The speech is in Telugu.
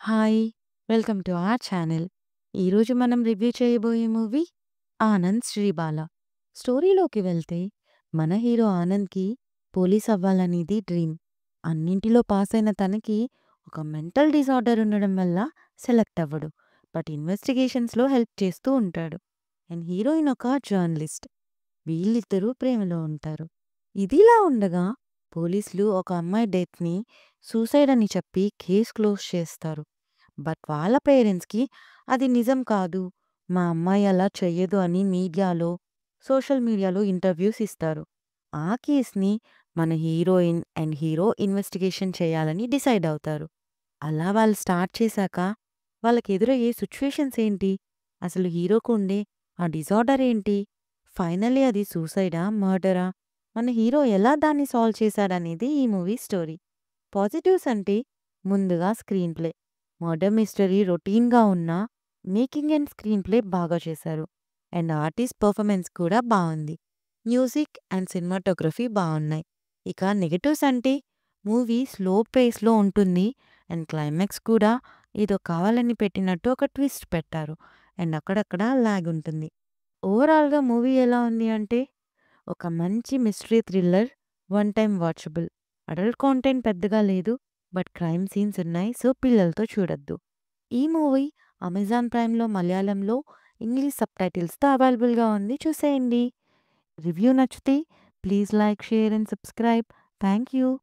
Hi! Welcome to our channel. ఈరోజు మనం రివ్యూ చేయబోయే మూవీ 'ఆనంద్ శ్రీబాల'. స్టోరీలోకి వెళ్తే మన హీరో ఆనంద్‌కి పోలీస్ అవ్వాలనేది డ్రీమ్. అన్నింటిలో పాస్ అయిన తనకి ఒక మెంటల్ డిసార్డర్ ఉండడం వల్ల సెలెక్ట్ అవ్వడు. బట్ ఇన్వెస్టిగేషన్స్‌లో హెల్ప్ చేస్తూ ఉంటాడు. అండ్ హీరోయిన్ ఒక జర్నలిస్ట్. వీళ్ళిద్దరూ ప్రేమలో ఉంటారు. ఇదిలా ఉండగా పోలీసులు ఒక అమ్మాయి డెత్‌ని సూసైడ్ అని చెప్పి కేస్ క్లోజ్ చేస్తారు. బట్ వాళ్ళ పేరెంట్స్‌కి అది నిజం కాదు. మా అమ్మాయి అలా చెయ్యదు అని సోషల్ మీడియాలో ఇంటర్వ్యూస్ ఇస్తారు. ఆ కేస్‌ని మన హీరోయిన్ అండ్ హీరో ఇన్వెస్టిగేషన్ చేయాలని డిసైడ్ అవుతారు. అలా వాళ్ళు స్టార్ట్ చేశాక వాళ్ళకెదురయ్యే సిట్యుయేషన్స్ ఏంటి? అసలు హీరోకు ఉండే ఆ డిజార్డర్ ఏంటి? ఫైనల్లీ అది సూసైడా? మర్డరా? మన హీరో ఎలా దాన్ని సాల్వ్ చేశాడనేది ఈ మూవీ స్టోరీ. పాజిటివ్స్ అంటే ముందుగా స్క్రీన్ ప్లే. మర్డర్ మిస్టరీ రొటీన్‌గా ఉన్నా మేకింగ్ అండ్ స్క్రీన్ ప్లే బాగా చేశారు. అండ్ ఆర్టిస్ట్ పర్ఫార్మెన్స్ కూడా బావుంది. మ్యూజిక్ అండ్ సినిమాటోగ్రఫీ బావున్నాయి. ఇక నెగెటివ్స్ అంటే మూవీ స్లో పేస్‌లో ఉంటుంది. అండ్ క్లైమాక్స్ కూడా ఏదో కావాలని పెట్టినట్టు ఒక ట్విస్ట్ పెట్టారు. అండ్ అక్కడక్కడ లాగ్ ఉంటుంది. ఓవరాల్‌గా మూవీ ఎలా ఉంది అంటే ఒక మంచి mystery thriller, one time watchable. Adult content పెద్దగా లేదు. బట్ క్రైమ్ సీన్స్ ఉన్నాయి. సో పిల్లలతో చూడొద్దు. ఈ మూవీ అమెజాన్ ప్రైమ్‌లో మలయాళంలో, ఇంగ్లీష్ సబ్‌టైటిల్స్‌తో అవైలబుల్‌గా ఉంది. చూసేయండి. రివ్యూ నచ్చితే please like, share and subscribe. Thank you.